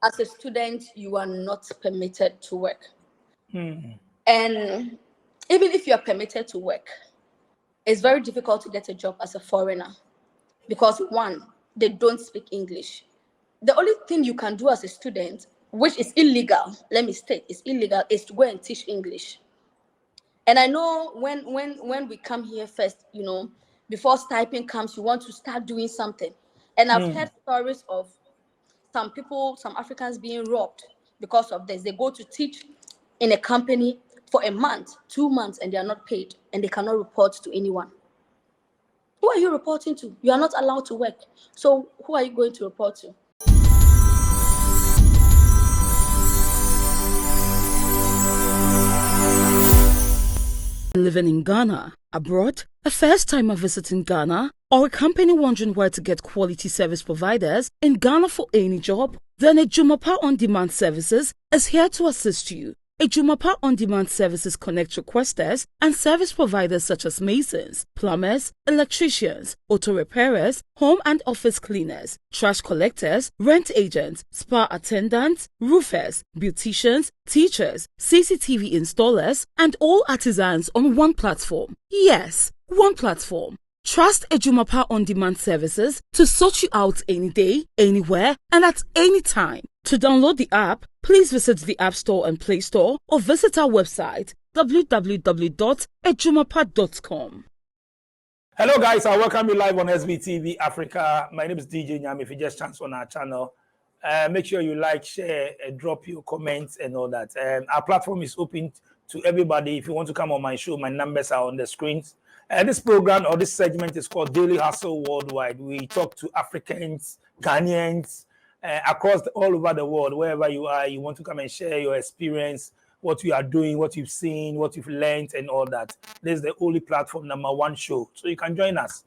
as a student, you are not permitted to work. Hmm. And even if you are permitted to work, it's very difficult to get a job as a foreigner because, one, they don't speak English. The only thing you can do as a student, which is illegal, let me state, is illegal, is to go and teach English. And I know when we come here first, before stipend comes, you want to start doing something. And I've heard stories of some people, some Africans being robbed because of this. They go to teach in a company for a month, 2 months, and they are not paid, and they cannot report to anyone. Who are you reporting to? You are not allowed to work. So who are you going to report to? Living in Ghana, abroad, a first-timer visiting Ghana, or a company wondering where to get quality service providers in Ghana for any job, then Ejumapa On Demand Services is here to assist you. Ejumapa On Demand Services connect requesters and service providers such as masons, plumbers, electricians, auto repairers, home and office cleaners, trash collectors, rent agents, spa attendants, roofers, beauticians, teachers, CCTV installers, and all artisans on one platform. Yes, one platform. Trust Ejumapa On Demand Services to sort you out any day, anywhere, and at any time. To download the app, please visit the App Store and Play Store or visit our website www.ejumapa.com. Hello guys, I welcome you live on SBTV Africa. My name is DJ Nyam. If you just chance on our channel, make sure you like, share, drop your comments and all that. Our platform is open to everybody. If you want to come on my show, my numbers are on the screens. This program or this segment is called Daily Hustle Worldwide. We talk to Africans, Ghanaians, across all over the world. Wherever you are, you want to come and share your experience, what you are doing, what you've seen, what you've learned, and all that. This is the only platform, #1 show. So you can join us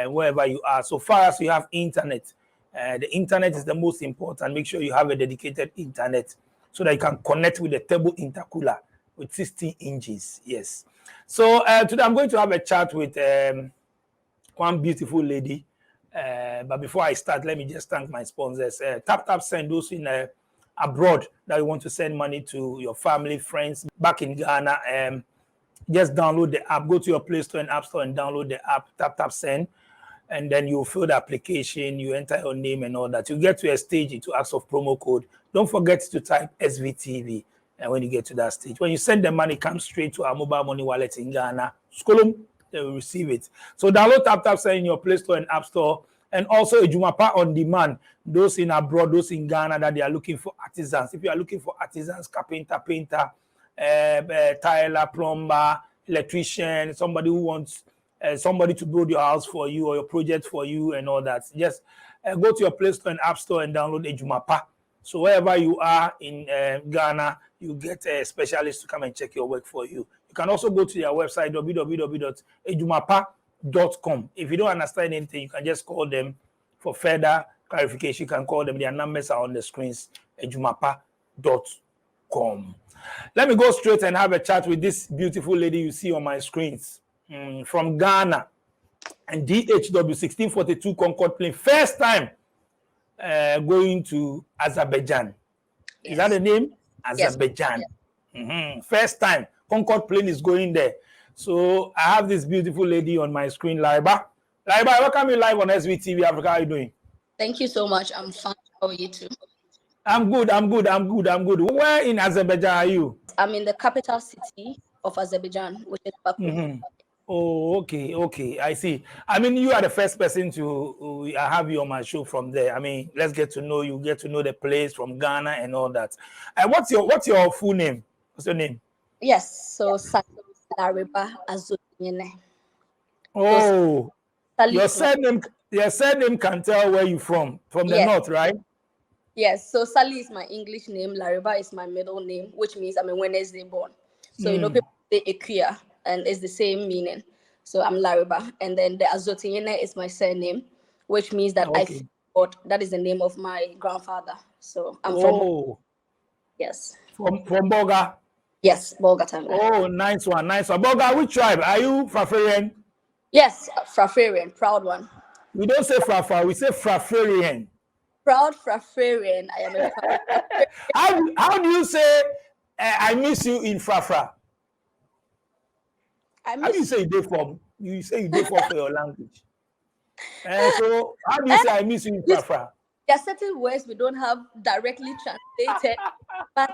wherever you are. So far as you have internet, the internet is the most important. Make sure you have a dedicated internet so that you can connect with the table intercooler with 16 inches. Yes. So today I'm going to have a chat with one beautiful lady. But before I start, let me just thank my sponsors. Tap Send, those in abroad that you want to send money to your family, friends back in Ghana. Just download the app. Go to your Play Store and App Store and download the app, Tap Send. And then you fill the application, you enter your name and all that. You get to a stage to ask for promo code. Don't forget to type SVTV. And when you get to that stage, when you send the money, come straight to our mobile money wallet in Ghana. Skolum, they will receive it. So download Tap Send in your Play Store and App Store. And also Ejumapa On Demand. Those in abroad, those in Ghana that they are looking for artisans. If you are looking for artisans, carpenter, painter, tiler, plumber, electrician, somebody who wants somebody to build your house for you or your project for you and all that, just go to your Play Store and App Store and download Ejumapa. So wherever you are in Ghana, you get a specialist to come and check your work for you. You can also go to their website, www.ejumapa.com. If you don't understand anything, you can just call them for further clarification. You can call them. Their numbers are on the screens, ejumapa.com. Let me go straight and have a chat with this beautiful lady you see on my screens from Ghana and DHW 1642 Concorde plane. First time going to Azerbaijan. Yes. Is that the name? Azerbaijan. Yes. First time Concorde plane is going there. So I have this beautiful lady on my screen, Laiba. Laiba, welcome you live on SVTV Africa. How are you doing? Thank you so much. I'm fine. How are you too? I'm good. Where in Azerbaijan are you? I'm in the capital city of Azerbaijan, which is Baku. Oh, okay. I see. I mean, you are the first person to have you on my show from there. I mean, let's get to know you, get to know the place from Ghana and all that. What's your full name? What's your name? Yes, so Lariba Azotinyene. Oh, your surname can tell where you're from the north, right? Yes, so Sally is my English name, Lariba is my middle name, which means I'm a Wednesday born. So people say Ekuya, and it's the same meaning. So I'm Lariba, and then the Azotinyene is my surname, which means that that is the name of my grandfather. So I'm from. Yes. From Boga. Yes, Bolga time. Oh, nice one. Boga, which tribe? Are you Frafarian? Yes, Frafarian, proud one. We don't say Frafa, we say Frafarian. proud Frafrarian. I am a How do you say I miss you in Frafra? I How do you miss say you did for? You say you did for your language. So how do you say I miss you in this. Frafra? There are certain words we don't have directly translated, but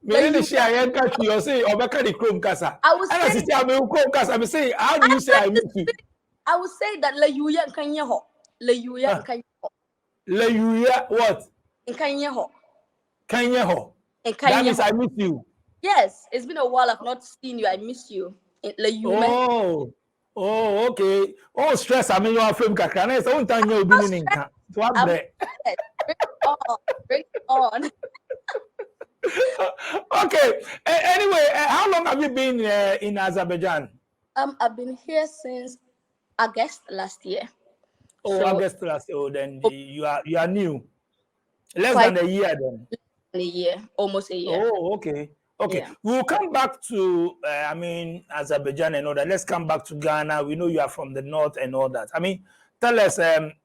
Me ne you. share yan catch you say obeka the chrome kasa. I would And I say say I'm chrome kasa. I'm saying how do I you say I miss you? I would say that la yuya nkanye ho. La yuya nkanye ho. Le you what? Nkanye ho. Kanye ho. That Nkanye means ho. I miss you. Yes, it's been a while. I've not seen you. I miss you. La yume. Oh. Oh, okay. Oh, stress. I mean, you are from Kakana. So, one time you'll be in Inca. So, I'm I'm there. yes, bring it on. Bring it on. Okay. Anyway, how long have you been in Azerbaijan? I've been here since August last year. Oh, So August last year. Oh, then you are new. Less quite than a year then. a year, almost a year. Oh, okay. Okay. Yeah. We'll come back to, Azerbaijan and all that. Let's come back to Ghana. We know you are from the north and all that. I mean, tell us, about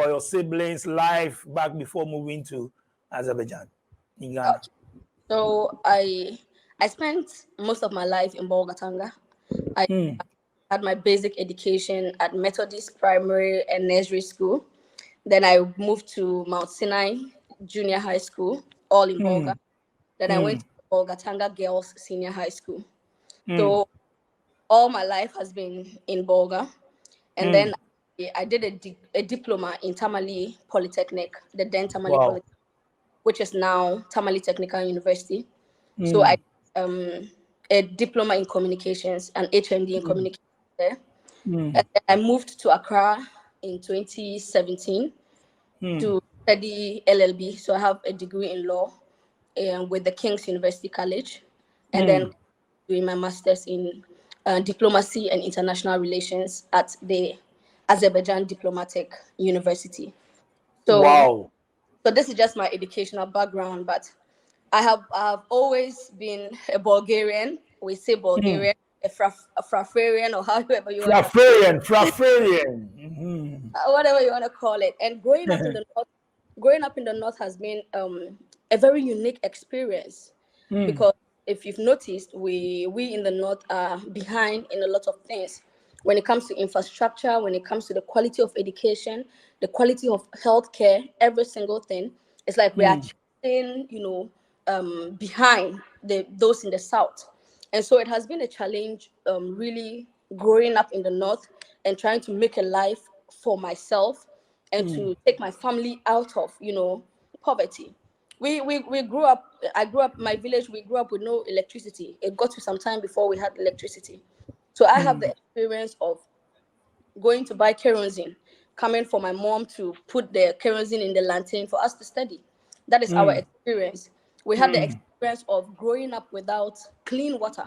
your siblings' life back before moving to Azerbaijan in Ghana. So I spent most of my life in Bolgatanga. I had my basic education at Methodist Primary and Nursery School. Then I moved to Mount Sinai Junior High School, all in Bolga. Then I went to Bolgatanga Girls Senior High School. So all my life has been in Bolga. And then I did a diploma in Tamale Polytechnic, the then Tamale Wow. Polytechnic, which is now Tamale Technical University. So I a diploma in communications and HND in communications there. And then I moved to Accra in 2017 to study LLB. So I have a degree in law with the King's University College, and then doing my master's in diplomacy and international relations at the Azerbaijan Diplomatic University. So, Wow. so this is just my educational background, but I've always been a Bulgarian. We say Bulgarian, a Frafarian, or however you want to, Frafarian. whatever you want to call it. And growing up in the north has been a very unique experience because if you've noticed, we in the north are behind in a lot of things when it comes to infrastructure, when it comes to the quality of education, the quality of healthcare, every single thing. It's like we are chasing, behind those in the south. And so it has been a challenge, really growing up in the north and trying to make a life for myself and to take my family out of, poverty. We grew up. I grew up my village. We grew up with no electricity. It got to some time before we had electricity. So I have the experience of going to buy kerosene, coming for my mom to put the kerosene in the lantern for us to study. That is our experience. We had the experience of growing up without clean water,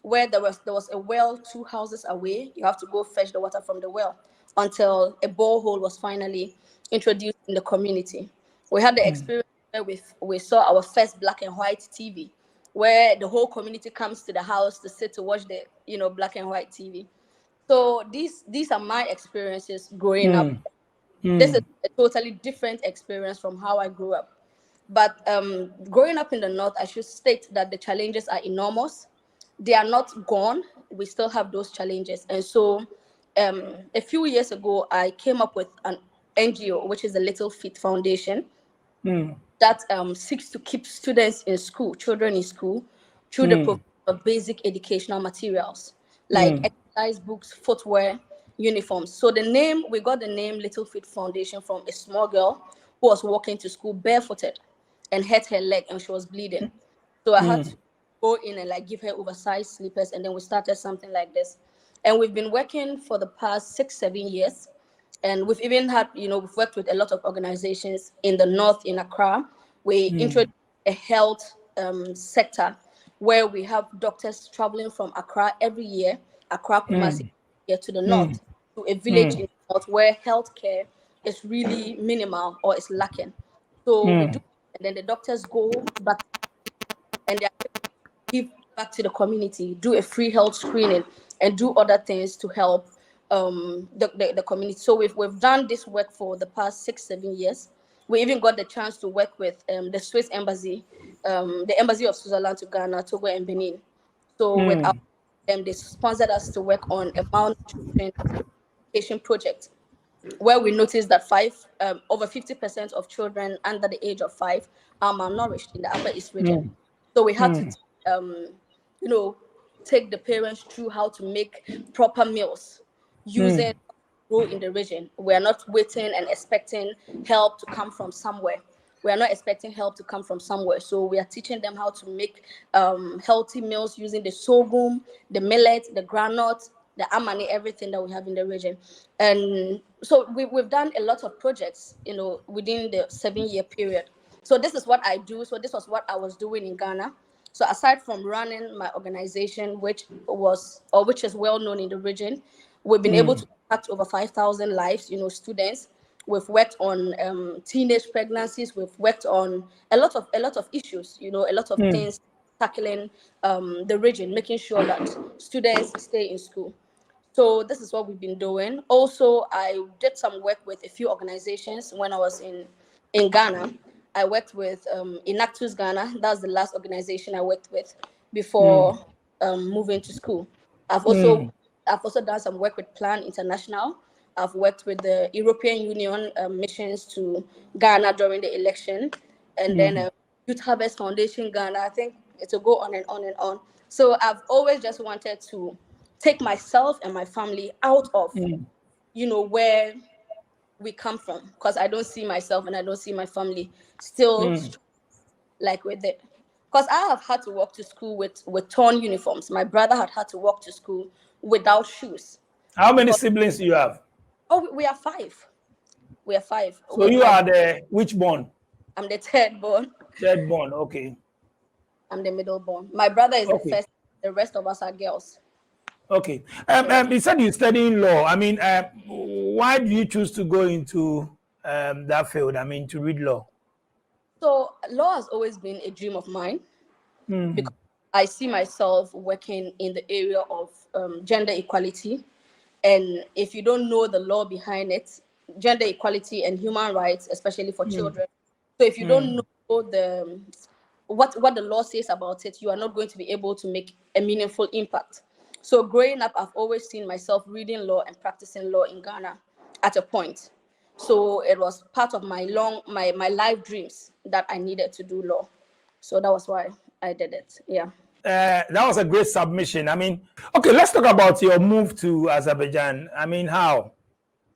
where there was a well 2 houses away. You have to go fetch the water from the well until a borehole was finally introduced in the community. We had the experience where we saw our first black and white TV, where the whole community comes to the house to sit to watch the black and white TV. So these are my experiences growing up. This is a totally different experience from how I grew up. But growing up in the north, I should state that the challenges are enormous. They are not gone. We still have those challenges. And so a few years ago, I came up with an NGO, which is the Little Feet Foundation, that seeks to keep students in school, children in school, through the provision of basic educational materials like exercise books, footwear, uniforms. So we got the name Little Feet Foundation from a small girl who was walking to school barefooted and hurt her leg and she was bleeding. So I had to go in and give her oversized slippers, and then we started something like this. And we've been working for the past 6-7 years. And we've even had, we've worked with a lot of organizations in the north, in Accra. We introduced a health sector where we have doctors traveling from Accra every year, Accra, Kumasi, here to the north, to a village in the north where healthcare is really minimal or is lacking. So we do, and then the doctors go back and they give back to the community, do a free health screening, and do other things to help the community. So we've done this work for the past 6-7 years. We even got the chance to work with the Swiss embassy, the embassy of Switzerland to Ghana, Togo, and Benin. So with our they sponsored us to work on a malnutrition education project, where we noticed that over 50% of children under the age of 5 are malnourished in the Upper East region. So we had to, you know, take the parents through how to make proper meals using grow in the region. We are not waiting and expecting help to come from somewhere. We are not expecting help to come from somewhere. So we are teaching them how to make healthy meals using the sorghum, the millet, the granite, the amani, everything that we have in the region. And so we've done a lot of projects, you know, within the 7-year period. So this is what I do. So this was what I was doing in Ghana. So aside from running my organization, which is well known in the region, we've been able to impact over 5,000 lives, you know, students. We've worked on teenage pregnancies. We've worked on a lot of issues, you know, a lot of things tackling the region, making sure that students stay in school. So this is what we've been doing. Also, I did some work with a few organizations when I was in Ghana. I worked with Inactus Ghana. That's the last organization I worked with before moving to school. I've also done some work with Plan International. I've worked with the European Union missions to Ghana during the election, and then Youth Harvest Foundation Ghana. I think it will go on and on and on. So I've always just wanted to take myself and my family out of, you know, where we come from, because I don't see myself and I don't see my family still like with it. Because I have had to walk to school with torn uniforms. My brother had to walk to school without shoes. How many siblings do you have? Oh, we are 5. We are 5. So you are the which born? I'm the third born. Third born, okay. I'm the middle born. My brother is the first. The rest of us are girls. Okay. You said you're studying law. I mean, why do you choose to go into that field? I mean, to read law? So law has always been a dream of mine because I see myself working in the area of gender equality. And if you don't know the law behind it, gender equality and human rights, especially for children. So if you don't know what the law says about it, you are not going to be able to make a meaningful impact. So growing up, I've always seen myself reading law and practicing law in Ghana at a point. So it was part of my life dreams that I needed to do law. So that was why I did it. Yeah. That was a great submission. I mean, okay, let's talk about your move to Azerbaijan. I mean, how?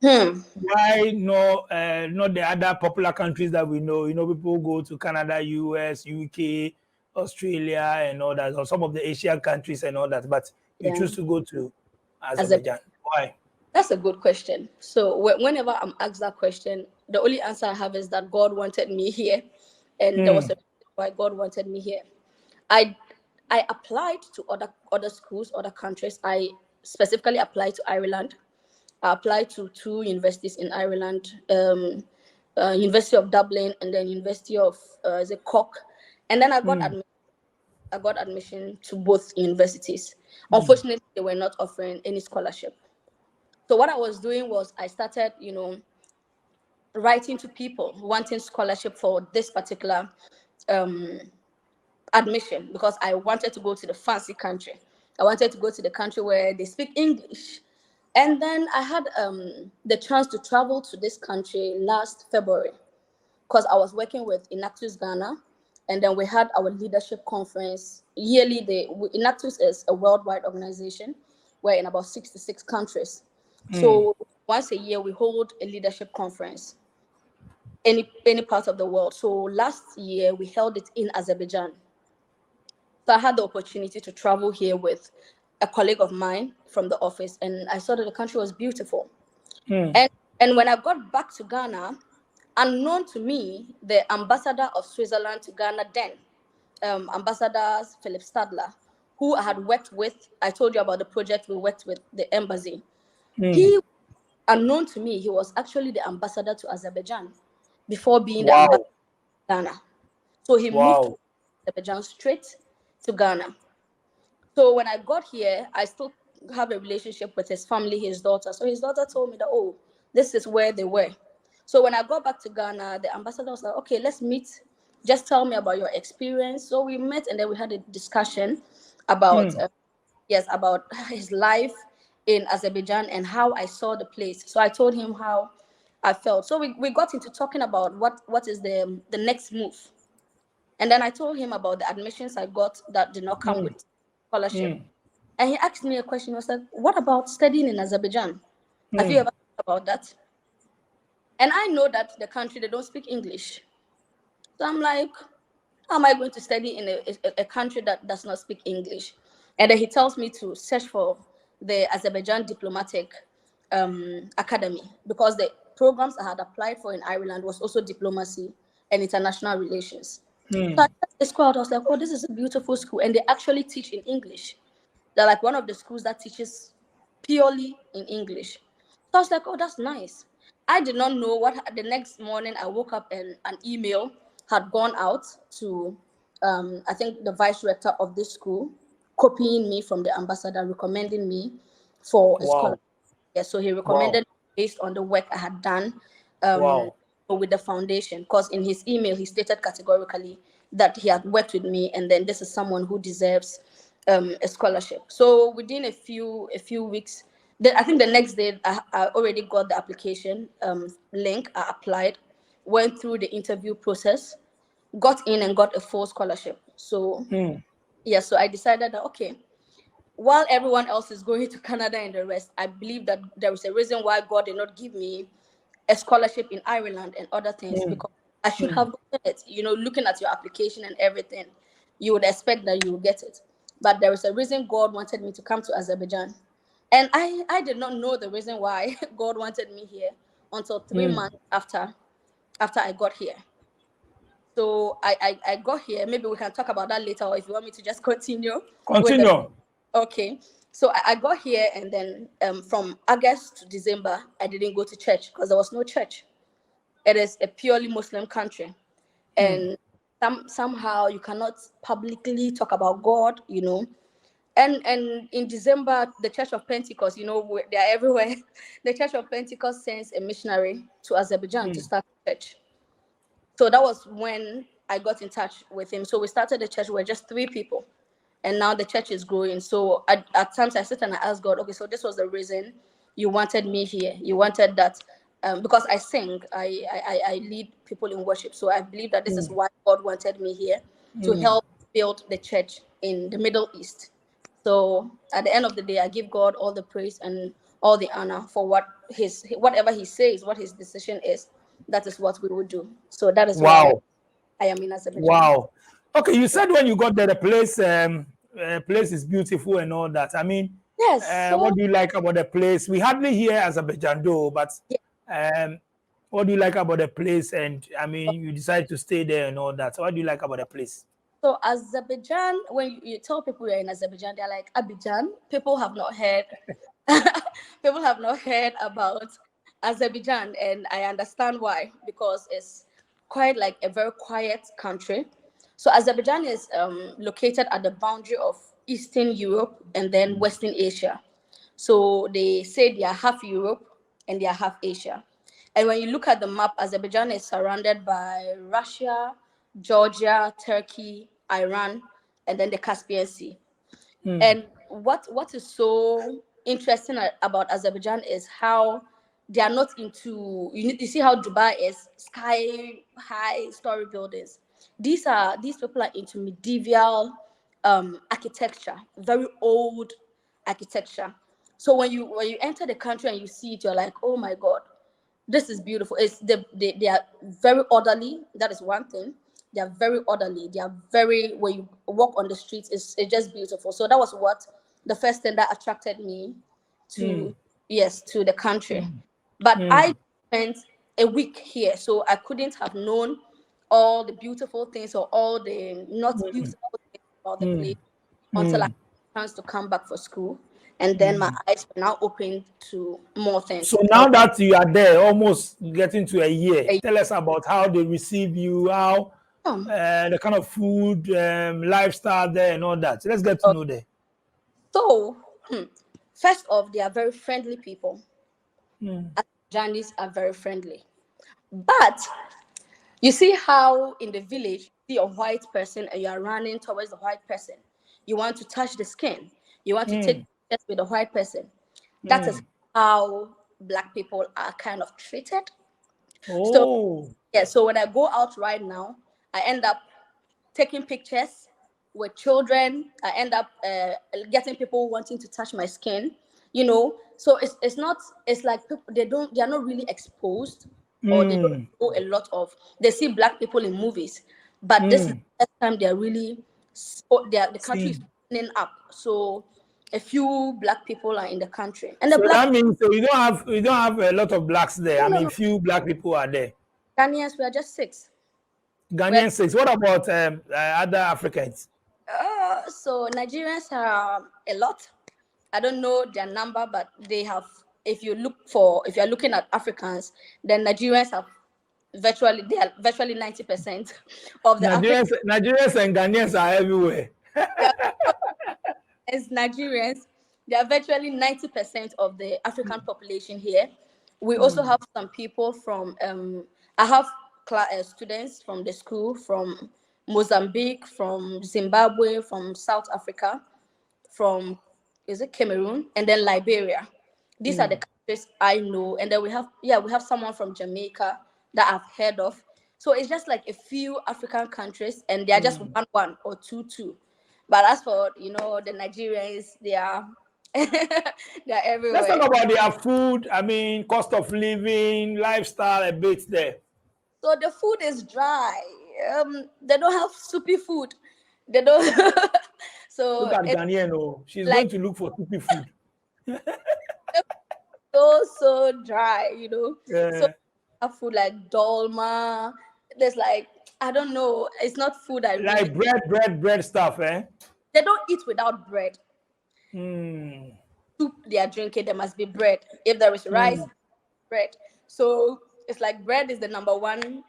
Why not the other popular countries that we know? You know, people go to Canada, US, UK, Australia, and all that, or some of the Asian countries and all that, but you choose to go to Azerbaijan. Why? That's a good question. So whenever I'm asked that question, the only answer I have is that God wanted me here, and there was a reason why God wanted me here. I applied to other schools, other countries. I specifically applied to Ireland. I applied to 2 universities in Ireland, University of Dublin and then University of Cork. And then I got admission to both universities. Unfortunately, they were not offering any scholarship. So what I was doing was I started, you know, writing to people wanting scholarship for this particular admission, because I wanted to go to the fancy country. I wanted to go to the country where they speak English. And then I had the chance to travel to this country last February because I was working with Inactus Ghana. And then we had our leadership conference. Yearly, Inactus is a worldwide organization. We're in about 66 countries. So once a year, we hold a leadership conference any part of the world. So last year, we held it in Azerbaijan. So I had the opportunity to travel here with a colleague of mine from the office, and I saw that the country was beautiful. And when I got back to Ghana, unknown to me, the ambassador of Switzerland to Ghana then, Ambassador Philip Stadler, who I had worked with, I told you about the project we worked with the embassy. He, unknown to me, he was actually the ambassador to Azerbaijan before being the ambassador to Ghana. So he moved to Azerbaijan straight to Ghana. So when I got here, I still have a relationship with his family, his daughter. So his daughter told me that, oh, this is where they were. So when I got back to Ghana, the ambassador was like, okay, let's meet. Just tell me about your experience. So we met, and then we had a discussion about, yes, about his life in Azerbaijan and how I saw the place. So I told him how I felt. So we got into talking about what is the next move. And then I told him about the admissions I got that did not come with scholarship. And he asked me a question. He was like, what about studying in Azerbaijan? Have you ever thought about that? And I know that the country, they don't speak English. So I'm like, how am I going to study in a country that does not speak English? And then he tells me to search for the Azerbaijan Diplomatic Academy, because the programs I had applied for in Ireland was also diplomacy and international relations. So I checked the school out. I was like, oh, this is a beautiful school. And they actually teach in English. They're like one of the schools that teaches purely in English. So I was like, oh, that's nice. I did not know what the next morning I woke up and an email had gone out to, I think, the vice rector of this school, copying me from the ambassador, recommending me for a scholarship. Yeah, so he recommended based on the work I had done with the foundation, because in his email, he stated categorically that he had worked with me, and then this is someone who deserves a scholarship. So within a few weeks, I think the next day I already got the application link. I applied, went through the interview process, got in and got a full scholarship. So yeah, so I decided that, okay, while everyone else is going to Canada and the rest, I believe that there is a reason why God did not give me a scholarship in Ireland and other things, because I should have gotten it. You know, looking at your application and everything, you would expect that you will get it. But there is a reason God wanted me to come to Azerbaijan. And I did not know the reason why God wanted me here until 3 months after I got here. So I got here. Maybe we can talk about that later, or if you want me to just continue. Okay. So I got here, and then from August to December, I didn't go to church because there was no church. It is a purely Muslim country. And somehow you cannot publicly talk about God, you know. And in December, the Church of Pentecost, you know, they are everywhere. The Church of Pentecost sends a missionary to Azerbaijan to start a church. So that was when I got in touch with him. So we started the church. We were just 3 people. And now the church is growing. So at times I sit and I ask God, okay, so this was the reason you wanted me here. You wanted that, because I sing, I lead people in worship. So I believe that this is why God wanted me here, to help build the church in the Middle East. So at the end of the day, I give God all the praise and all the honor for whatever he says, what his decision is. That is what we will do. So that is why I am in Azerbaijan. Okay, you said when you got there, the place is beautiful and all that. I mean, yes. What do you like about the place? We hardly hear Azerbaijan though, but what do you like about the place? And I mean, you decided to stay there and all that. So what do you like about the place? So Azerbaijan, when you tell people you're in Azerbaijan, they're like, Abidjan. People have not heard. People have not heard about Azerbaijan, and I understand why, because it's quite like a very quiet country. So Azerbaijan is located at the boundary of Eastern Europe and then Western Asia. So they say they are half Europe and they are half Asia. And when you look at the map, Azerbaijan is surrounded by Russia, Georgia, Turkey, Iran, and then the Caspian Sea. And what is so interesting about Azerbaijan is how they are not into, you see how Dubai is sky high story buildings. These people are into medieval architecture, very old architecture. So when you enter the country and you see it, you're like, oh my God, this is beautiful. They are very orderly. That is one thing. They are very orderly. They are very, when you walk on the streets, it's just beautiful. So that was what the first thing that attracted me to the country. But I spent a week here, so I couldn't have known all the beautiful things or all the not beautiful things about the place until I had a chance to come back for school. And then my eyes were now opened to more things. So now that you are there, almost getting to a year, tell us about how they receive you, how the kind of food, lifestyle there and all that. So let's get to know that. So First off, they are very friendly people. Mm. Azerbaijanis are very friendly. But you see how in the village, you see a white person and you are running towards the white person. You want to touch the skin. You want to take Mm. pictures with the white person. That is Mm. how Black people are kind of treated. So, Oh. yeah, so when I go out right now, I end up taking pictures with children. I end up getting people wanting to touch my skin, So it's not, it's like people, they are not really exposed, or they don't Mm. know a lot of, they see Black people in movies, but this is Mm. the first time they're really, the country is See. opening up. So a few Black people are in the country. And the So Black, that means you don't have a lot of blacks there. no, I no, mean, no, few black people are there. Ghanaians, we are just six. We're Ghanaian six. What about other Africans? So Nigerians are a lot. I don't know their number, but they have. If you're looking at Africans, then Nigerians have they are virtually 90% of the Africans. Nigerians and Ghanaians are everywhere. As Nigerians, they are virtually 90% of the African population here. We also have some people from. I have students from the school from Mozambique, from Zimbabwe, from South Africa, from is it Cameroon, and then Liberia. These are the countries I know, and then we have someone from Jamaica that I've heard of. So it's just like a few African countries, and they are just one or two. But as for the Nigerians, they are they are Let's talk everywhere. about their food. I mean, cost of living, lifestyle, a bit there. So the food is dry. They don't have soupy food. They don't. Look So at it's Ghanaian. Oh, she's like going to look for stupid food. so dry. So Yeah. have food like dolma. There's like, I don't know. It's not food I really. Like bread stuff, eh? They don't eat without bread. Mm. Soup they are drinking, there must be bread. If there is rice, Mm. bread. So it's like bread is the number one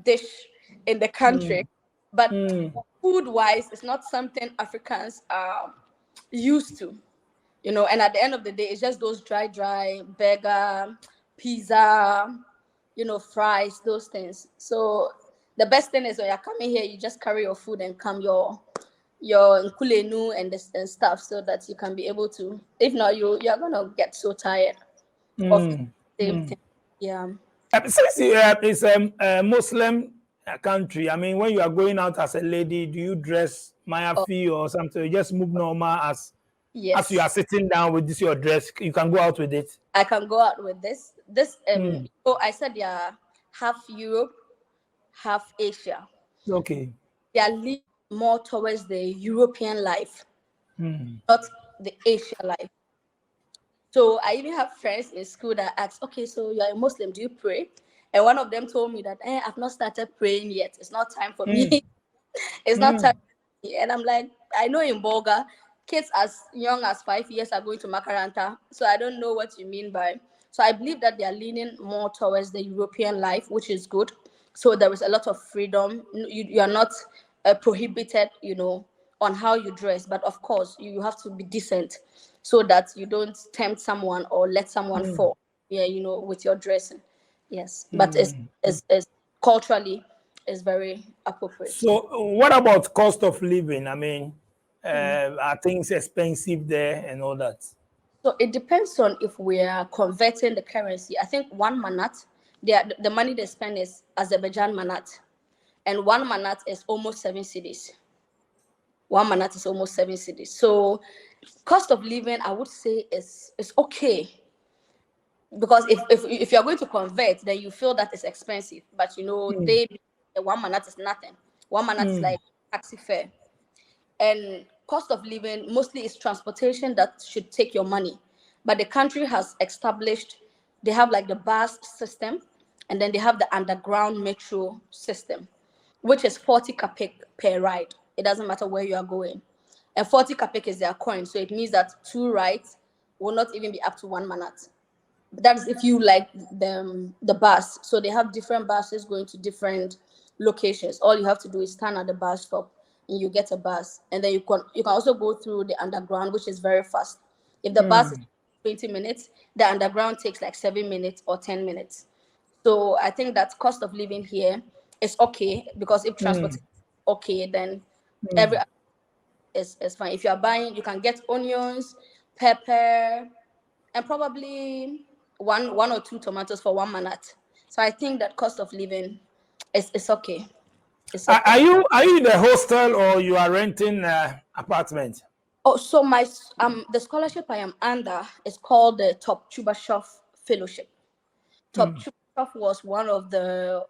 dish in the country. Mm. But Mm. food wise, it's not something Africans are used to. And at the end of the day, it's just those dry burger, pizza, fries, those things. So the best thing is when you're coming here, you just carry your food and come your nkulenu and stuff, so that you can be able to. If not, you're gonna get so tired of eating Mm. the same Mm. thing. Yeah. Since it's a Muslim country, I mean, when you are going out as a lady, do you dress Oh, mayafi or something? You just move normal as you yes. are sitting down with this your dress. You can go out with it. I can go out with this. Mm. Oh, I said yeah, half Europe, half Asia. Okay. They are leaning more towards the European life, Mm. not the Asia life. So I even have friends in school that ask, okay, so you're a Muslim, do you pray? And one of them told me that, I've not started praying yet. It's not time for me. Mm. It's not time Mm. for me. And I'm like, I know in Bolga, kids as young as 5 years are going to Makaranta. So I don't know what you mean by. So I believe that they are leaning more towards the European life, which is good. So there is a lot of freedom. You are not prohibited, on how you dress. But of course, you have to be decent so that you don't tempt someone or let someone Mm. fall. Yeah, with your dressing. Yes, but it's, Mm. it's, it's culturally is very appropriate. So, what about cost of living? I mean, Mm. are things expensive there and all that? So it depends on if we are converting the currency. I think one manat, the money they spend is Azerbaijan manat, and one manat is almost 7 cities. One manat is almost 7 cities. So cost of living, I would say, is okay, because if you're going to convert, then you feel that it's expensive. But Mm. they one manat is nothing. One manat is Mm. like taxi fare. And cost of living mostly is transportation that should take your money. But the country has established, they have like the bus system, and then they have the underground metro system, which is 40 kapik per ride. It doesn't matter where you are going. And 40 kapik is their coin. So it means that two rides will not even be up to one manat. That's if you like the bus. So they have different buses going to different locations. All you have to do is stand at the bus stop and you get a bus. And then you can also go through the underground, which is very fast. If the bus is 20 minutes, the underground takes like 7 minutes or 10 minutes. So I think that cost of living here is okay, because if transport is okay, then every is fine. If you are buying, you can get onions, pepper, and probably one or two tomatoes for 1 minute. So I think that cost of living is okay. It's okay. Are you in a hostel or you are renting apartment? Oh, so my the scholarship I am under is called the Top Chubasov Fellowship. Top Chubasov was one of the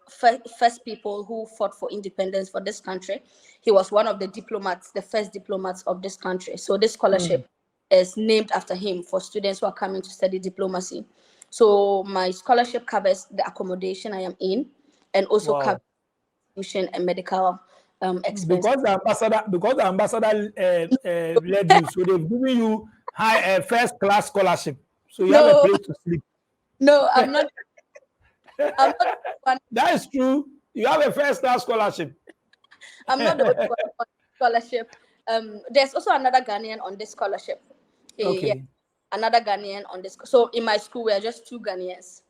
first people who fought for independence for this country. He was one of the diplomats, the first diplomats of this country. So this scholarship is named after him for students who are coming to study diplomacy. So my scholarship covers the accommodation I am in, and also covers tuition and medical expenses. Because the ambassador led you, so they've given you high first class scholarship. So you have a place to sleep. No, I'm not. I'm not. That is true. You have a first class scholarship. I'm not the only one on scholarship. There's also another Ghanaian on this scholarship. Okay. Yeah, another Ghanaian on this. So in my school, we are just 2 Ghanaians.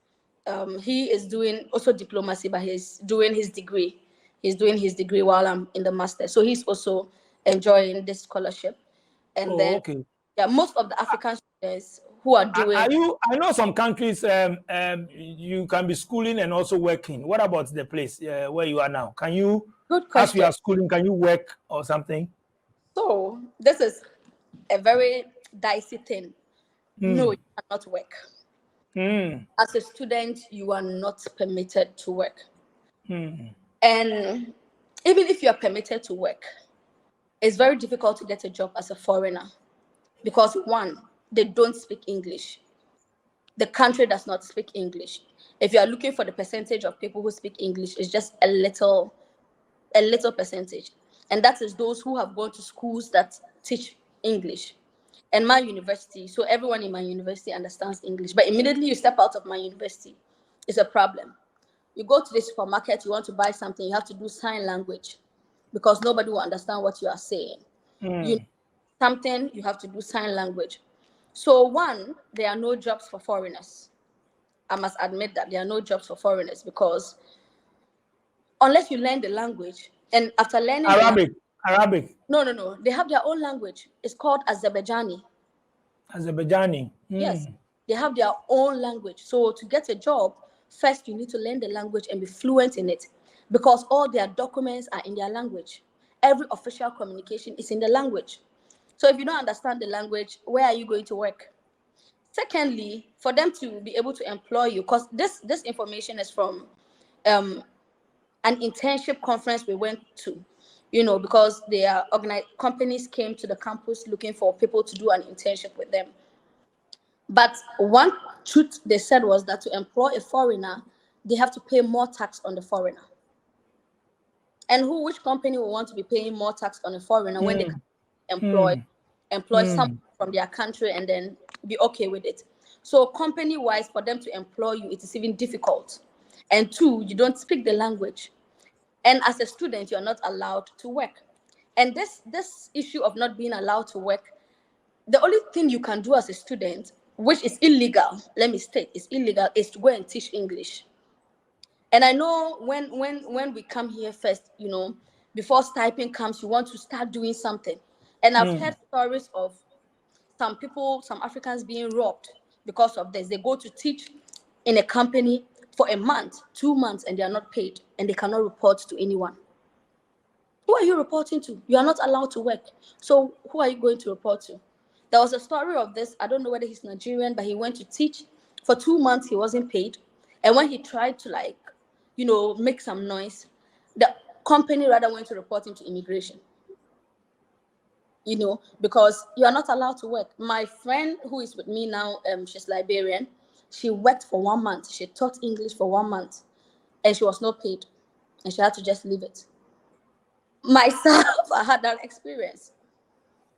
He is doing also diplomacy, but he's doing his degree. He's doing his degree while I'm in the master. So he's also enjoying this scholarship. And then, yeah, most of the African students who are doing. I know some countries you can be schooling and also working. What about the place where you are now? Can you? Good question. As you are schooling, can you work or something? So this is a very dicey thing. No, you cannot work. As a student, you are not permitted to work. And even if you are permitted to work, it's very difficult to get a job as a foreigner, because one, they don't speak English. The country does not speak English. If you are looking for the percentage of people who speak English, it's just a little percentage. And that is those who have gone to schools that teach English. And my university, so everyone in my university understands English, but immediately you step out of my university, it's a problem. You go to the supermarket, you want to buy something, you have to do sign language, because nobody will understand what you are saying. You something, you have to do sign language. So one, there are no jobs for foreigners. I must admit that there are no jobs for foreigners, because unless you learn the language, and after learning Arabic. No. They have their own language. It's called Azerbaijani. Azerbaijani. Yes, they have their own language. So to get a job, first you need to learn the language and be fluent in it, because all their documents are in their language. Every official communication is in the language. So if you don't understand the language, where are you going to work? Secondly, for them to be able to employ you, because this information is from an internship conference we went to, because their companies came to the campus looking for people to do an internship with them. But one truth they said was that to employ a foreigner, they have to pay more tax on the foreigner. And which company will want to be paying more tax on a foreigner when they can employ someone from their country and then be okay with it? So company-wise, for them to employ you, it is even difficult. And two, you don't speak the language. And as a student, you're not allowed to work. And this issue of not being allowed to work, the only thing you can do as a student, which is illegal, let me state, is illegal, is to go and teach English. And I know when we come here first, before stipend comes, you want to start doing something. And I've heard stories of some people, some Africans being robbed because of this. They go to teach in a company for a month, 2 months, and they are not paid, and they cannot report to anyone. Who are you reporting to? You are not allowed to work. So who are you going to report to? There was a story of this. I don't know whether he's Nigerian, but he went to teach for 2 months. He wasn't paid. And when he tried to make some noise, the company rather went to report him to immigration. Because you are not allowed to work. My friend who is with me now, she's Liberian. She worked for 1 month. She taught English for 1 month, and she was not paid, and she had to just leave it. Myself, I had that experience,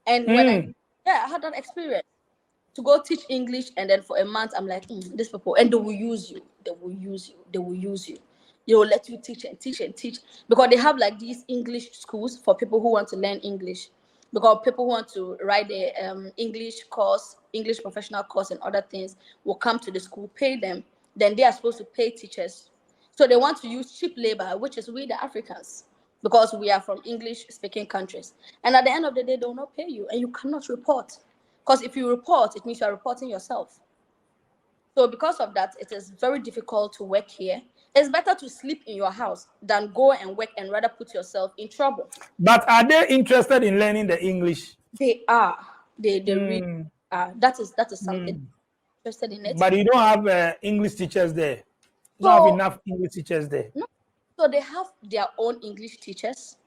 and when I had that experience to go teach English, and then for a month, I'm like, these people, and they will use you. They will use you. They will use you. They will let you teach and teach and teach, because they have like these English schools for people who want to learn English. because people want to write the English course, English professional course, and other things will come to the school, pay them. Then they are supposed to pay teachers. So they want to use cheap labor, which is we the Africans, because we are from English-speaking countries. And at the end of the day, they will not pay you, and you cannot report. Because if you report, it means you are reporting yourself. So because of that, it is very difficult to work here. It's better to sleep in your house than go and work and rather put yourself in trouble. But are they interested in learning the English? They are. They really are. That is something interested in it. But you don't have English teachers there. You don't have enough English teachers there. No. So they have their own English teachers,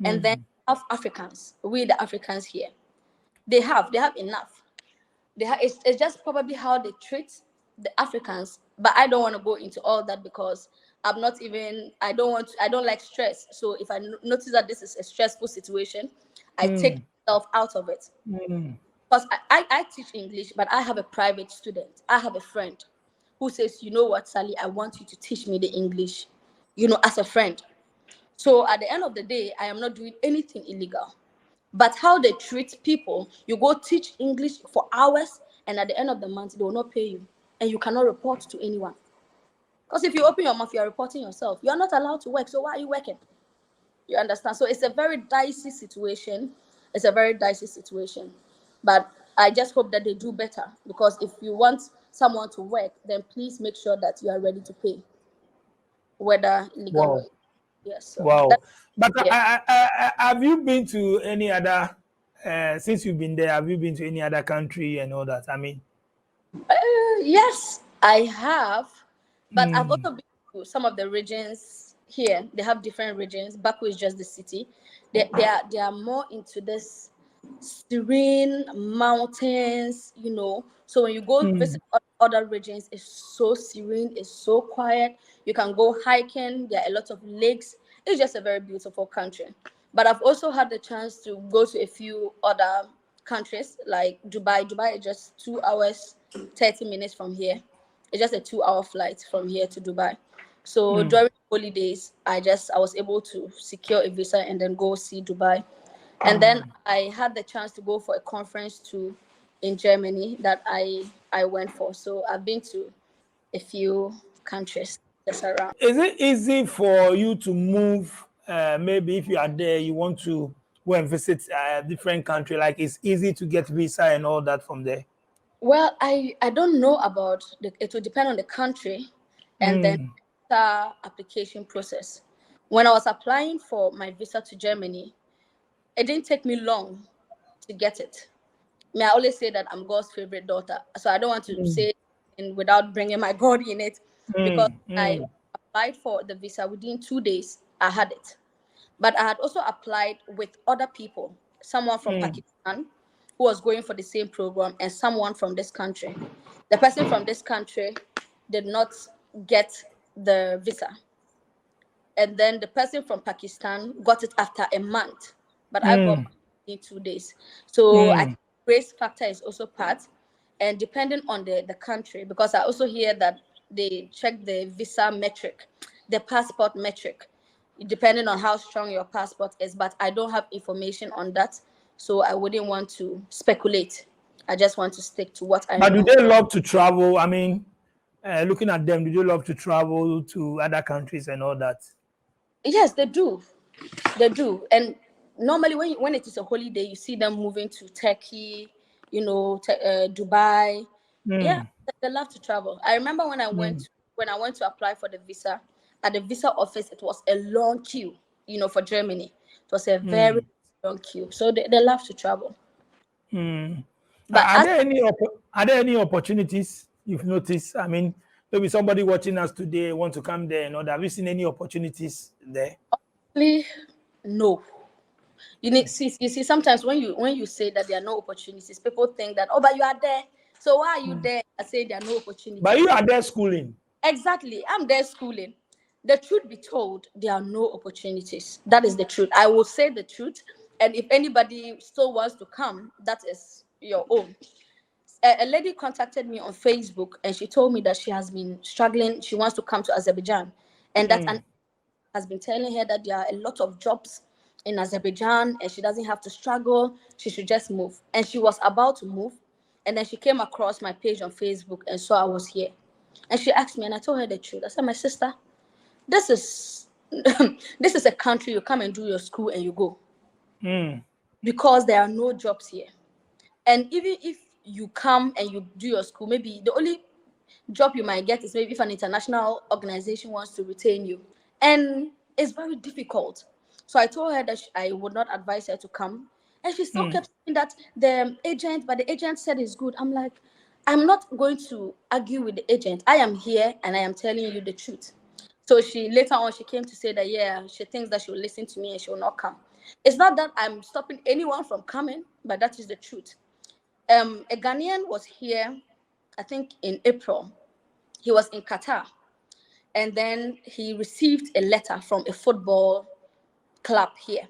and then have Africans. We the Africans here. They have enough. It's just probably how they treat the Africans. But I don't want to go into all that because I don't like stress. So if I notice that this is a stressful situation, I take myself out of it. Because I teach English, but I have a private student. I have a friend who says, you know what, Sally, I want you to teach me the English, as a friend. So at the end of the day, I am not doing anything illegal. But how they treat people, you go teach English for hours, and at the end of the month, they will not pay you. And you cannot report to anyone. Because if you open your mouth, you are reporting yourself. You are not allowed to work, so why are you working? You understand? So it's a very dicey situation. But I just hope that they do better. Because if you want someone to work, then please make sure that you are ready to pay. Whether legal or yes. So wow. But have you been to any other, since you've been there, have you been to any other country and all that? I mean, yes, I have. But I've also been to some of the regions here. They have different regions. Baku is just the city. They are more into this serene mountains, So when you go visit other regions, it's so serene, it's so quiet. You can go hiking. There are a lot of lakes. It's just a very beautiful country. But I've also had the chance to go to a few other countries like Dubai. Dubai is just 2 hours, 30 minutes from here. It's just a 2-hour flight from here to Dubai. So during holidays, I was able to secure a visa and then go see Dubai. And then I had the chance to go for a conference too in Germany that I went for. So I've been to a few countries just around. Is it easy for you to move? Maybe if you are there, you want to go and visit a different country, like it's easy to get visa and all that from there? Well, I don't know about it will depend on the country and then the application process. When I was applying for my visa to Germany, it didn't take me long to get it. I always say that I'm God's favorite daughter. So I don't want to say it without bringing my God in it because I applied for the visa within 2 days, I had it. But I had also applied with other people, someone from Pakistan who was going for the same program and someone from this country. The person from this country did not get the visa. And then the person from Pakistan got it after a month. But I got mine in 2 days. So I think grace factor is also part. And depending on the country, because I also hear that they check the visa metric, the passport metric, depending on how strong your passport is. But I don't have information on that. So I wouldn't want to speculate. I just want to stick to what I know. But do they love to travel? I mean, looking at them, do they love to travel to other countries and all that? Yes, they do. They do. And normally when it is a holiday, you see them moving to Turkey, Dubai. Yeah, they love to travel. I remember when I went to apply for the visa, at the visa office, it was a long queue, for Germany. It was a very long queue. So they love to travel. But are there any opportunities you've noticed? I mean, maybe somebody watching us today want to come there and all that. Have you seen any opportunities there? No. You see, sometimes when you say that there are no opportunities, people think that, but you are there. So why are you there? I say there are no opportunities. But you are there schooling. Exactly. I'm there schooling. The truth be told, there are no opportunities. That is the truth. I will say the truth. And if anybody still wants to come, that is your own. A lady contacted me on Facebook and she told me that she has been struggling. She wants to come to Azerbaijan. And that has been telling her that there are a lot of jobs in Azerbaijan and she doesn't have to struggle. She should just move. And she was about to move. And then she came across my page on Facebook and saw I was here. And she asked me, and I told her the truth. I said, my sister, this is this is a country you come and do your school and you go. Because there are no jobs here. And even if you come and you do your school, maybe the only job you might get is maybe if an international organization wants to retain you. And it's very difficult. So I told her that I would not advise her to come. And she still kept saying that but the agent said it's good. I'm like, I'm not going to argue with the agent. I am here and I am telling you the truth. So later on, she came to say that, yeah, she thinks that she will listen to me and she will not come. It's not that I'm stopping anyone from coming, but that is the truth. A Ghanaian was here, I think in April. He was in Qatar. And then he received a letter from a football club here.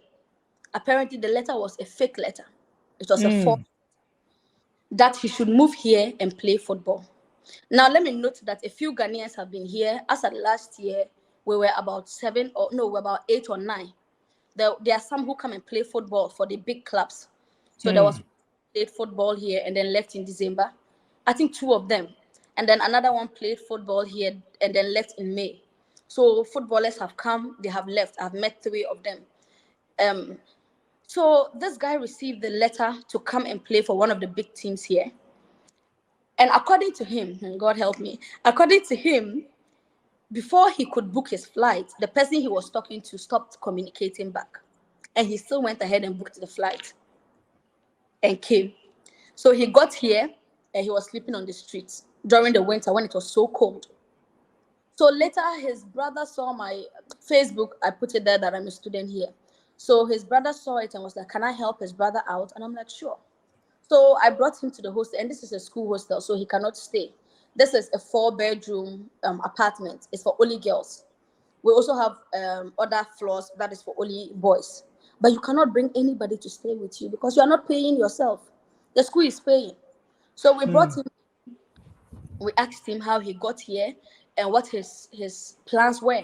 Apparently, the letter was a fake letter. It was a false that he should move here and play football. Now, let me note that a few Ghanaians have been here. As at last year, we were about 8 or 9. There are some who come and play football for the big clubs. So there was played football here and then left in December. I think 2 of them. And then another one played football here and then left in May. So footballers have come, they have left. I've met 3 of them. So this guy received the letter to come and play for one of the big teams here. And according to him, God help me, according to him, before he could book his flight, the person he was talking to stopped communicating back. And he still went ahead and booked the flight and came. So he got here and he was sleeping on the streets during the winter when it was so cold. So later, his brother saw my Facebook. I put it there that I'm a student here. So his brother saw it and was like, can I help his brother out? And I'm like, sure. So I brought him to the hostel, and this is a school hostel, so he cannot stay. This is a 4-bedroom apartment. It's for only girls. We also have other floors that is for only boys. But you cannot bring anybody to stay with you because you are not paying yourself. The school is paying. So we brought him. We asked him how he got here and what his plans were.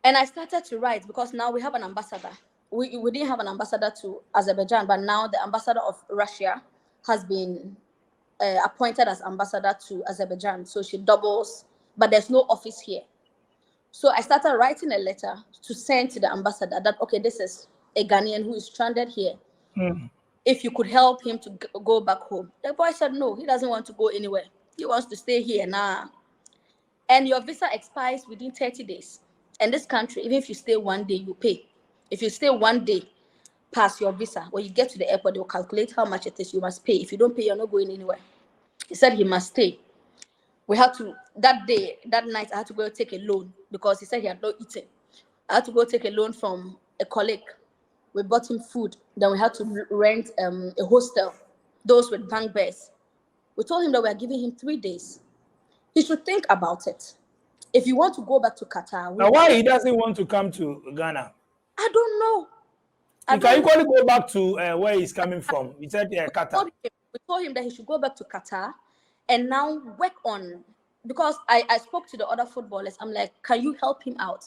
And I started to write because now we have an ambassador. We didn't have an ambassador to Azerbaijan, but now the ambassador of Russia has been appointed as ambassador to Azerbaijan. So she doubles, but there's no office here. So I started writing a letter to send to the ambassador that, okay, this is a Ghanaian who is stranded here. If you could help him to go back home. The boy said, no, he doesn't want to go anywhere. He wants to stay here now. And your visa expires within 30 days. And this country, even if you stay 1 day, you pay. If you stay 1 day past your visa, when you get to the airport, they'll calculate how much it is you must pay. If you don't pay, you're not going anywhere. He said he must stay. We had to, that night, I had to go take a loan because he said he had not eaten. I had to go take a loan from a colleague. We bought him food. Then we had to rent a hostel, those with bunk beds. We told him that we are giving him 3 days. He should think about it. If you want to go back to Qatar... Now, why he doesn't want to come to Ghana? I don't know. You can equally go back to where he's coming from. He said Qatar. We told him that he should go back to Qatar and now work on... Because I spoke to the other footballers. I'm like, can you help him out?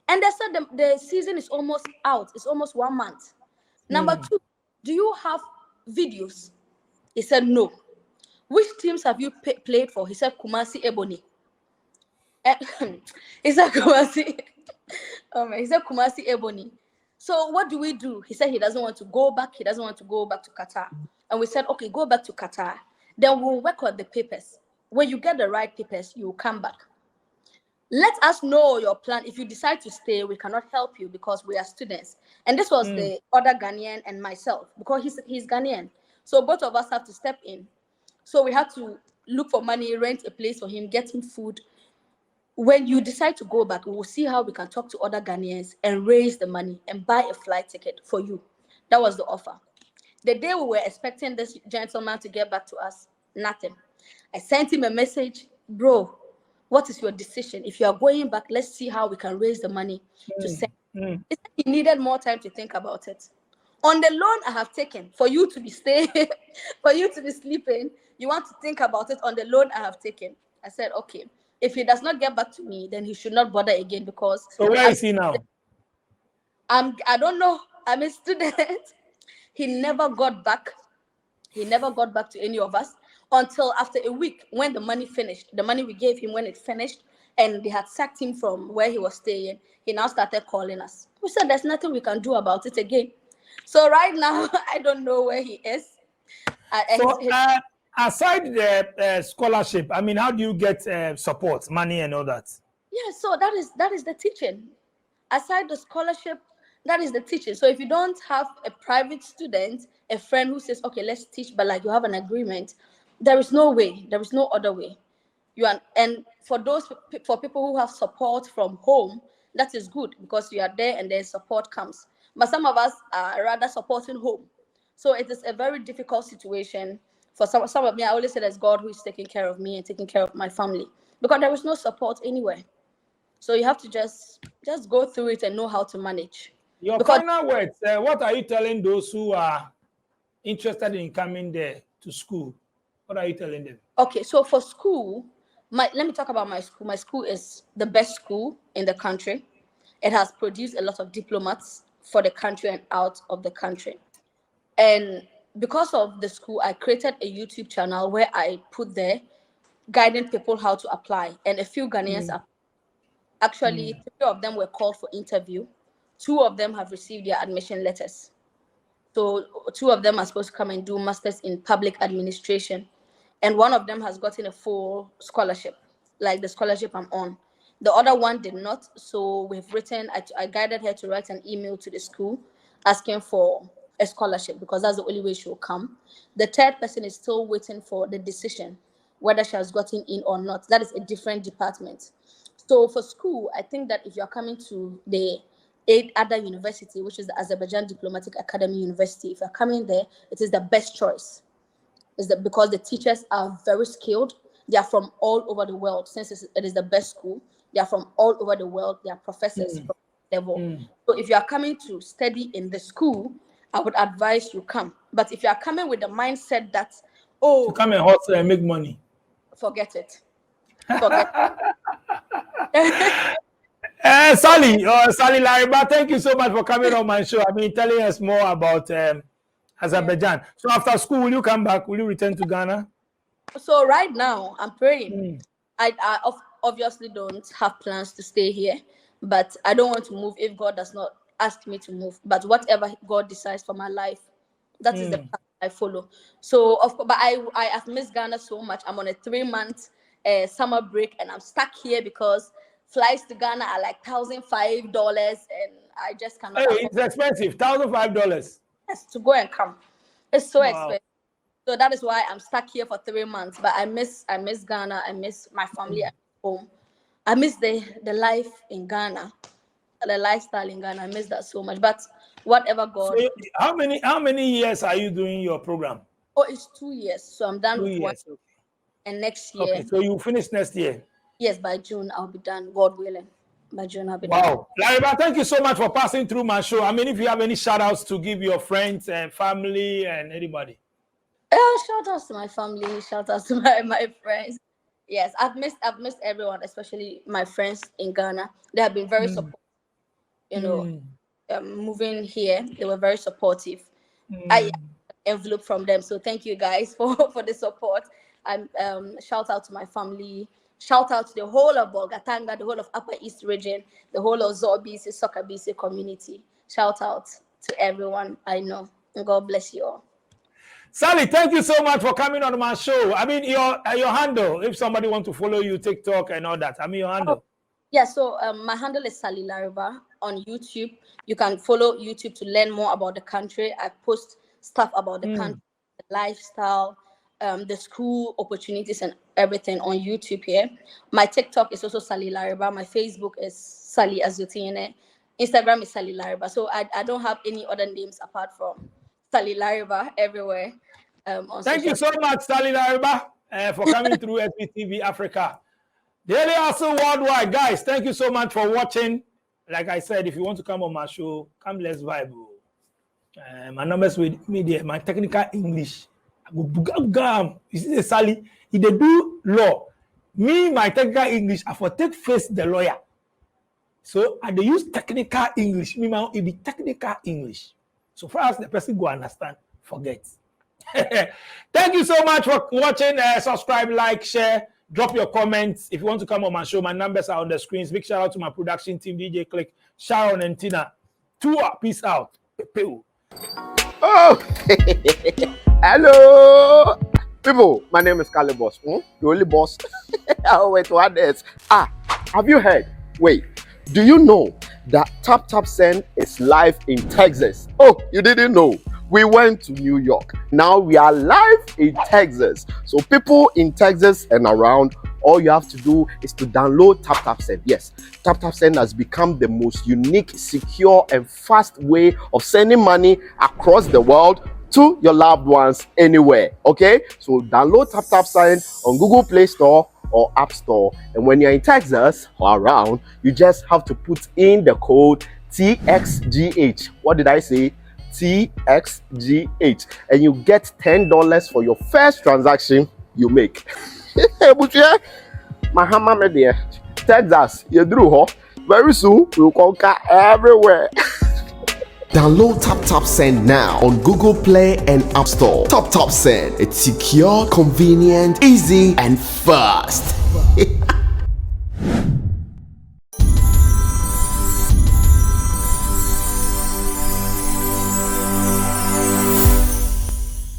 And they said the season is almost out. It's almost 1 month. Number 2, do you have videos? He said, no. Which teams have you played for? He said, Kumasi Ebony. He said, Kumasi. He said, Kumasi Ebony. So what do we do? He said he doesn't want to go back. He doesn't want to go back to Qatar. And we said, okay, go back to Qatar. Then we'll work on the papers. When you get the right papers, you will come back. Let us know your plan. If you decide to stay, we cannot help you because we are students. And this was the other Ghanaian and myself because he's Ghanaian. So both of us have to step in. So we had to look for money, rent a place for him, get him food. When you decide to go back, we will see how we can talk to other Ghanaians and raise the money and buy a flight ticket for you. That was the offer. The day we were expecting this gentleman to get back to us, nothing. I sent him a message, bro, what is your decision? If you are going back, let's see how we can raise the money to send. He said he needed more time to think about it. On the loan I have taken for you to be staying, for you to be sleeping, you want to think about it on the loan I have taken. I said, okay, if he does not get back to me, then he should not bother again because... So where is he now? I don't know. I'm a student. He never got back. He never got back to any of us until after a week when the money finished. The money we gave him, when it finished, and they had sacked him from where he was staying, he now started calling us. We said there's nothing we can do about it again. So right now, I don't know where he is. So aside the scholarship, I mean, how do you get support, money and all that? Yeah, so that is the teaching. Aside the scholarship, that is the teaching. So if you don't have a private student, a friend who says, okay, let's teach, but like you have an agreement, there is no way. There is no other way. And for people who have support from home, that is good because you are there and then support comes. But some of us are rather supporting home. So it is a very difficult situation for some of me. I always say there's God who is taking care of me and taking care of my family because there is no support anywhere. So you have to just go through it and know how to manage. Your final words, what are you telling those who are interested in coming there to school? What are you telling them? Okay, so for school, let me talk about my school. My school is the best school in the country. It has produced a lot of diplomats for the country and out of the country. And because of the school, I created a YouTube channel where I put there guiding people how to apply. And a few Ghanaians are actually, 3 of them were called for interview. 2 of them have received their admission letters. So 2 of them are supposed to come and do masters in public administration. And 1 of them has gotten a full scholarship, like the scholarship I'm on. The other one did not. So we've written, I guided her to write an email to the school asking for a scholarship because that's the only way she will come. The 3rd person is still waiting for the decision, whether she has gotten in or not. That is a different department. So for school, I think that if you're coming to the 8 other university, which is the Azerbaijan Diplomatic Academy University, if you're coming there, it is the best choice. Is that because the teachers are very skilled. They are from all over the world. Since it is the best school, they are from all over the world. They are professors from level. So if you are coming to study in the school, I would advise you come. But if you are coming with the mindset that, to come and hustle and make money, forget it. Forget it. Sally Lariba, thank you so much for coming on my show. I mean, telling us more about Azerbaijan. So after school, will you come back? Will you return to Ghana? So right now, I'm praying. I obviously don't have plans to stay here, but I don't want to move if God does not ask me to move. But whatever God decides for my life, that is the path I follow. So, but I have missed Ghana so much. I'm on a 3-month summer break, and I'm stuck here because flights to Ghana are like $1,005, and I just cannot. Hey, it's expensive, $1,005. Yes, to go and come. It's so expensive. So that is why I'm stuck here for 3 months. But I miss Ghana. I miss my family at home. I miss the life in Ghana, the lifestyle in Ghana. I miss that so much. But whatever God. So how many years are you doing your program? Oh, it's 2 years. So I'm done 2 with years. 1. Okay. And next year. Okay, so you finish next year. Yes, by June I'll be done. God willing. By June I'll be done. Wow. Lariba, thank you so much for passing through my show. I mean, if you have any shout outs to give your friends and family and anybody. Shout outs to my family, shout outs to my friends. Yes, I've missed everyone, especially my friends in Ghana. They have been very supportive. You know, moving here, they were very supportive. I envelope from them, so thank you guys for the support. I'm shout out to my family. Shout out to the whole of Bolgatanga, the whole of Upper East region, the whole of Zorbisi, Sokabisi community. Shout out to everyone I know. And God bless you all. Sally, thank you so much for coming on my show. I mean, your handle, if somebody wants to follow you, TikTok and all that. I mean, your handle. Yeah, so my handle is Sally Lariba on YouTube. You can follow YouTube to learn more about the country. I post stuff about the country, the lifestyle, the school opportunities and everything on YouTube here. My TikTok is also Sally Lariba. My Facebook is Sally Azutiene. Instagram is Sally Lariba. So I don't have any other names apart from Sally Lariba everywhere. Thank you so much, Sally Lariba, for coming through SBTV Africa. Daily Hustle Worldwide. Guys, thank you so much for watching. Like I said, if you want to come on my show, come, let's vibe. My numbers with me there, my technical English. I go bugam. You see, Sally, if they do law, me, my technical English, I for take face the lawyer. So and they use technical English. Meanwhile, it be technical English. So far as the person go understand, forget. Thank you so much for watching. Subscribe, like, share, drop your comments. If you want to come on my show, my numbers are on the screens. Big shout out to my production team, DJ Click, Sharon and Tina. Peace out. Oh, hello, people. My name is Kale Boss. The only boss. Oh, wait, what else? Have you heard? Wait, do you know that Tap Tap Send is live in Texas? Oh, you didn't know? We went to New York. Now we are live in Texas. So people in Texas and around, all you have to do is to download Tap Tap Send. Yes, Tap Tap Send has become the most unique, secure, and fast way of sending money across the world to your loved ones anywhere. Okay, so download Tap Tap Send on Google Play Store or App Store. And when you're in Texas or around, you just have to put in the code TXGH. What did I say? TXGH, and you get $10 for your first transaction you make. Mahama media, Texas, you drew ho. Very soon we'll conquer everywhere. Download Tap Tap Send now on Google Play and App Store. Tap Tap Send, it's secure, convenient, easy, and fast.